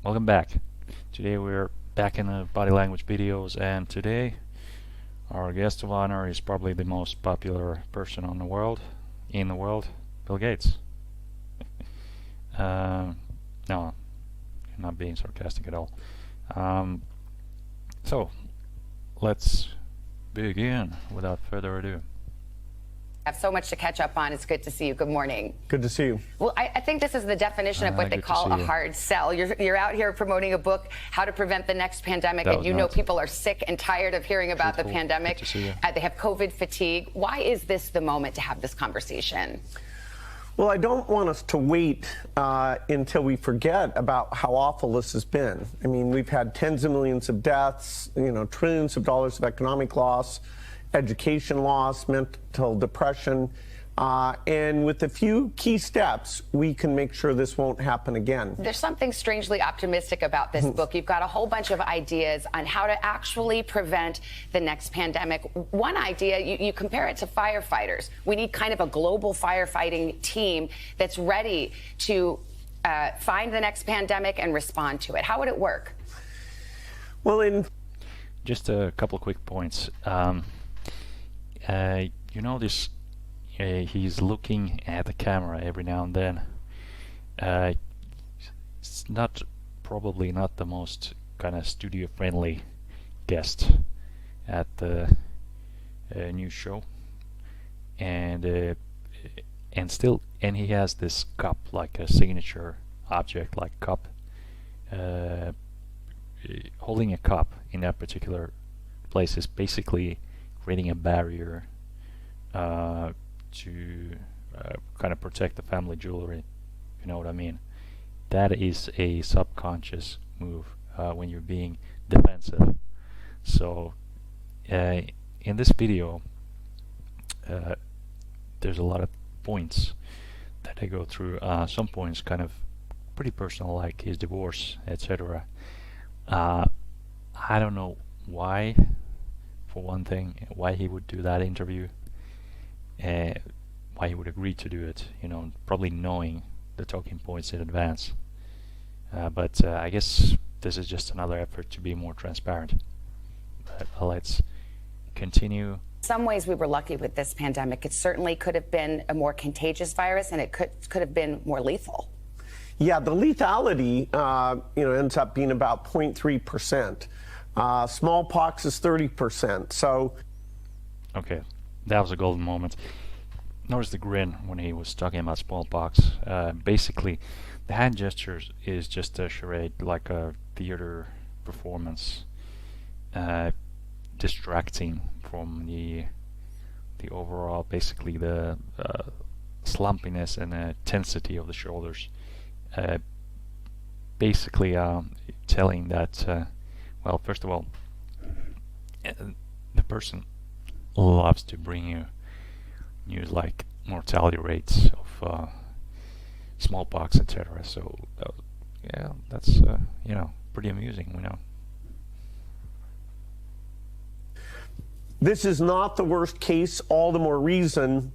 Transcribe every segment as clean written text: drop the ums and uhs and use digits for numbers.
welcome back. Today we're back in the body language videos, and today our guest of honor is probably the most popular person in the world, Bill Gates. No, I'm not being sarcastic at all. So let's begin without further ado. I have so much to catch up on. It's good to see you. Good morning. Good to see you. Well, I think this is the definition of what they call a hard sell. You're out here promoting a book, How to Prevent the Next Pandemic, and you know people are sick and tired of hearing about the pandemic. They have COVID fatigue. Why is this the moment to have this conversation? Well, I don't want us to wait until we forget about how awful this has been. I mean, we've had tens of millions of deaths, trillions of dollars of economic loss, education loss, mental depression, and with a few key steps, we can make sure this won't happen again. There's something strangely optimistic about this book. You've got a whole bunch of ideas on how to actually prevent the next pandemic. One idea, you compare it to firefighters. We need kind of a global firefighting team that's ready to find the next pandemic and respond to it. How would it work? Well, just a couple of quick points. This he's looking at the camera every now and then. It's probably not the most kind of studio friendly guest at the news show, and he has this cup, like a signature object, like cup, holding a cup in that particular place is basically creating a barrier to kind of protect the family jewelry. You know what I mean? That is a subconscious move when you're being defensive. So in this video, there's a lot of points that I go through. Some points kind of pretty personal, like his divorce, etc. I don't know why. For one thing, why he would do that interview, why he would agree to do it, probably knowing the talking points in advance. But I guess this is just another effort to be more transparent. But let's continue. In some ways, we were lucky with this pandemic. It certainly could have been a more contagious virus, and it could have been more lethal. Yeah, the lethality, ends up being about 0.3%. Smallpox is 30%. So, okay, that was a golden moment. Notice the grin when he was talking about smallpox. Basically, the hand gestures is just a charade, like a theater performance, distracting from the overall, basically the slumpiness and tensity of the shoulders. Basically, telling that. Well, first of all, the person loves to bring you news like mortality rates of smallpox, etc. So, yeah, that's pretty amusing. We know. This is not the worst case. All the more reason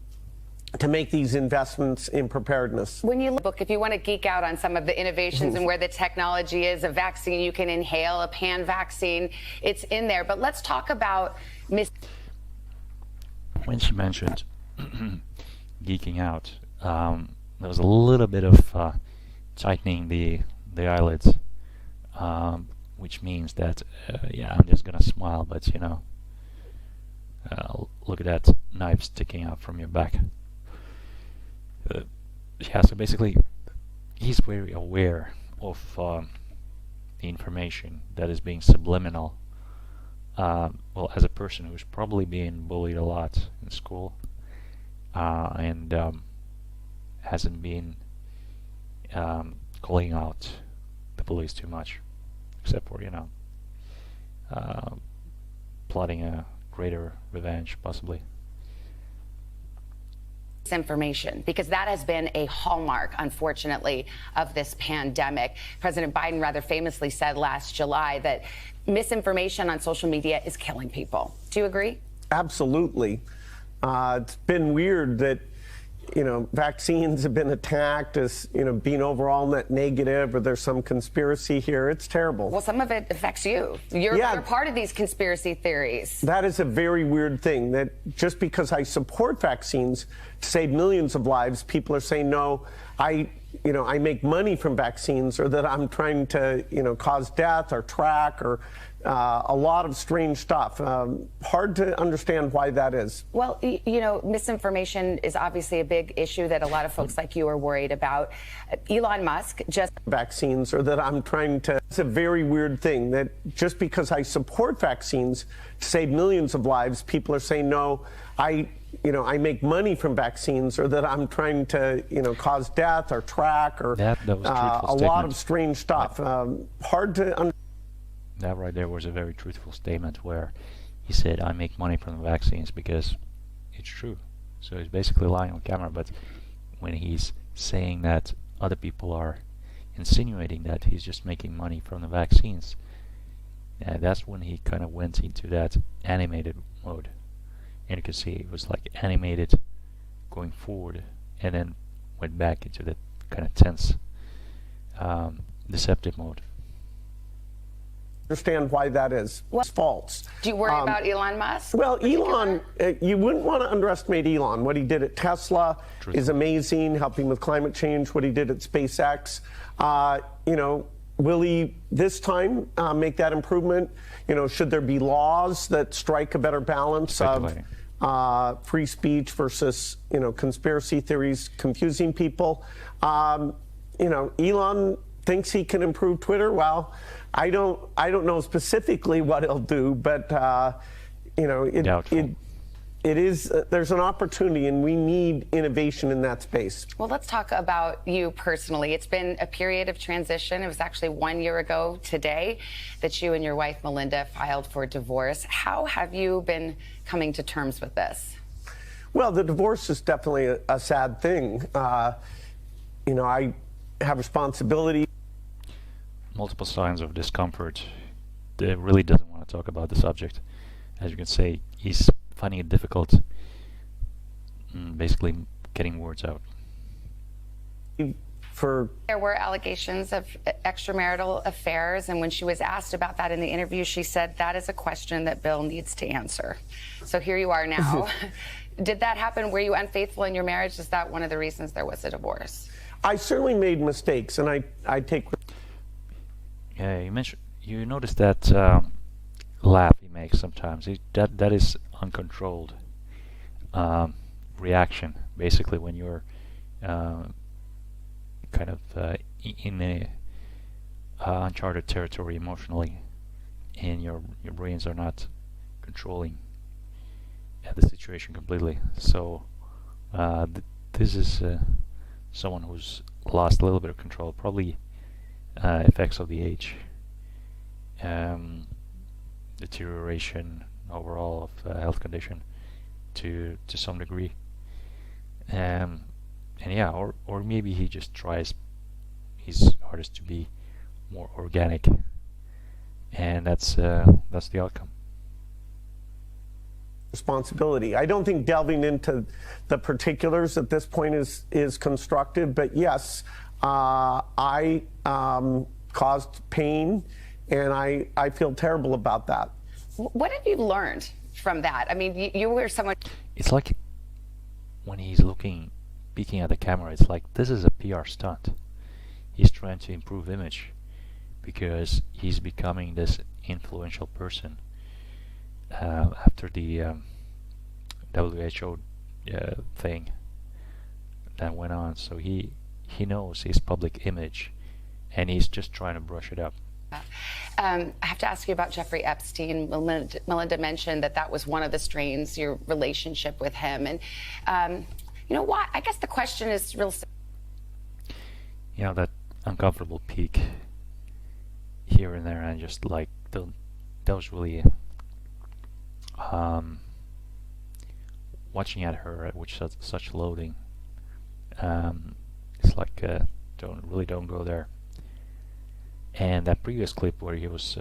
to make these investments in preparedness. When you look, if you want to geek out on some of the innovations and where the technology is, a vaccine you can inhale, a pan vaccine, it's in there. But let's talk about when she mentioned geeking out, there was a little bit of tightening the eyelids, which means that I'm just gonna smile, but look at that knife sticking out from your back. So basically, he's very aware of the information that is being subliminal. Well, as a person who's probably being bullied a lot in school and hasn't been calling out the bullies too much, except for plotting a greater revenge, possibly. Information, because that has been a hallmark, unfortunately, of this pandemic. President Biden rather famously said last July that misinformation on social media is killing people. Do you agree? Absolutely. It's been weird that vaccines have been attacked as, being overall net negative, or there's some conspiracy here. It's terrible. Well, some of it affects you. You're part of these conspiracy theories. That is a very weird thing, that just because I support vaccines to save millions of lives, people are saying, no, I make money from vaccines, or that I'm trying to, cause death or track, or a lot of strange stuff. Hard to understand why that is. Well, misinformation is obviously a big issue that a lot of folks like you are worried about. Elon Musk just vaccines, or that I'm trying to. It's a very weird thing, that just because I support vaccines to save millions of lives, people are saying, no, I make money from vaccines, or that I'm trying to, cause death or track, or that was a lot of strange stuff. Hard to understand. That right there was a very truthful statement, where he said, I make money from the vaccines, because it's true. So he's basically lying on camera. But when he's saying that other people are insinuating that he's just making money from the vaccines, that's when he kind of went into that animated mode. And you can see it was like animated going forward, and then went back into that kind of tense, deceptive mode. Understand why that is. It's false. Do you worry about Elon Musk? Well, Elon, you wouldn't want to underestimate Elon. What he did at Tesla is amazing, helping with climate change. What he did at SpaceX, will he this time make that improvement? Should there be laws that strike a better balance of free speech versus, conspiracy theories confusing people? Elon thinks he can improve Twitter. Well, I don't know specifically what he'll do, but it is there's an opportunity, and we need innovation in that space. Well, let's talk about you personally. It's been a period of transition. It was actually 1 year ago today that you and your wife Melinda filed for divorce. How have you been coming to terms with this? Well, the divorce is definitely a sad thing. I have responsibility. Multiple signs of discomfort. He really doesn't want to talk about the subject. As you can see, he's finding it difficult, basically getting words out. There were allegations of extramarital affairs, and when she was asked about that in the interview, she said that is a question that Bill needs to answer. So here you are now. Did that happen? Were you unfaithful in your marriage? Is that one of the reasons there was a divorce? I certainly made mistakes, and I take. Yeah, you noticed that laugh he makes sometimes. That is uncontrolled reaction. Basically, when you're kind of in a uncharted territory emotionally, and your brains are not controlling the situation completely. So this is someone who's lost a little bit of control, probably effects of the age, deterioration overall of health condition to some degree, and yeah, or maybe he just tries his hardest to be more organic, and that's the outcome. Responsibility. I don't think delving into the particulars at this point is constructive, but yes, I caused pain, and I feel terrible about that. What have you learned from that? I mean, you were someone. It's like when he's peeking at the camera, it's like this is a PR stunt. He's trying to improve image because he's becoming this influential person after the WHO thing that went on. So he knows his public image, and he's just trying to brush it up. I have to ask you about Jeffrey Epstein. Melinda mentioned that was one of the strains, your relationship with him. And you know what? I guess the question is real. You know, that uncomfortable peak here and there, and just like that was really watching at her with such loathing. It's like don't go there. And that previous clip where he was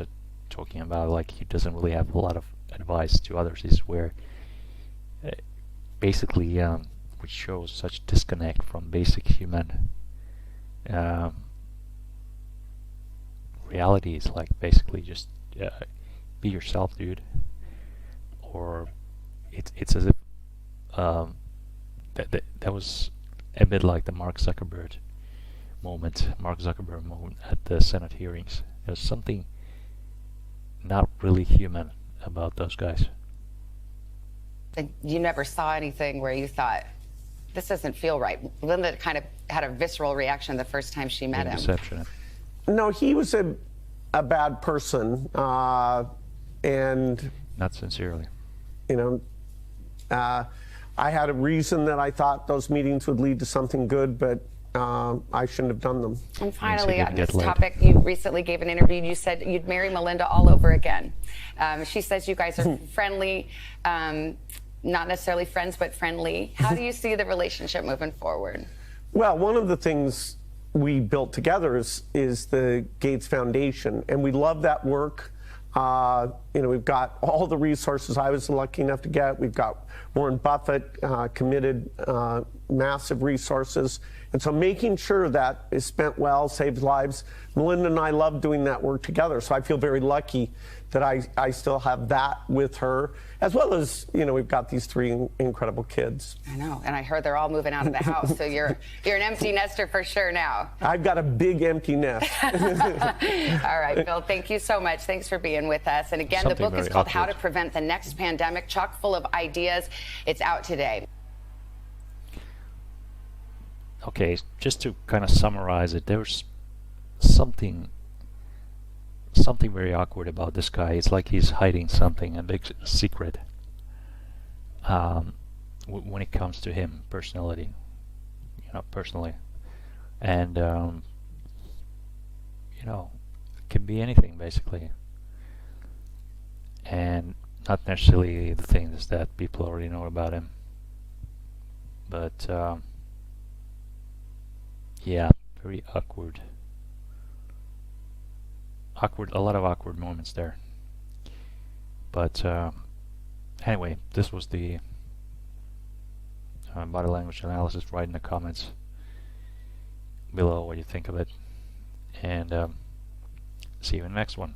talking about like he doesn't really have a lot of advice to others is where basically which shows such disconnect from basic human realities, like basically just be yourself, dude. Or it's as if that was a bit like the Mark Zuckerberg moment at the Senate hearings. There's something not really human about those guys. And you never saw anything where you thought, this doesn't feel right. Linda kind of had a visceral reaction the first time she met him. Deception. No, he was a bad person, and Not sincerely. you know, I had a reason that I thought those meetings would lead to something good, but I shouldn't have done them. And finally, didn't on get this laid. topic, you recently gave an interview and you said you'd marry Melinda all over again. She says you guys are friendly, not necessarily friends, but friendly. How do you see the relationship moving forward? Well, one of the things we built together is the Gates Foundation, and we love that work. We've got all the resources I was lucky enough to get. We've got Warren Buffett committed massive resources. And so making sure that is spent well, saves lives. Melinda and I love doing that work together. So I feel very lucky that I still have that with her, as well as, we've got these three incredible kids. I know, and I heard they're all moving out of the house, so you're an empty nester for sure now. I've got a big empty nest. All right, Bill, thank you so much. Thanks for being with us. And again, Something the book is very called How awkward. to Prevent the Next Pandemic, chock full of ideas. It's out today. Okay, just to kind of summarize it, there's something very awkward about this guy. It's like he's hiding something, a big secret, when it comes to him personally, and it can be anything basically, and not necessarily the things that people already know about him, but yeah, very awkward. A lot of awkward moments there. But anyway, this was the body language analysis. Write in the comments below what you think of it, and see you in the next one.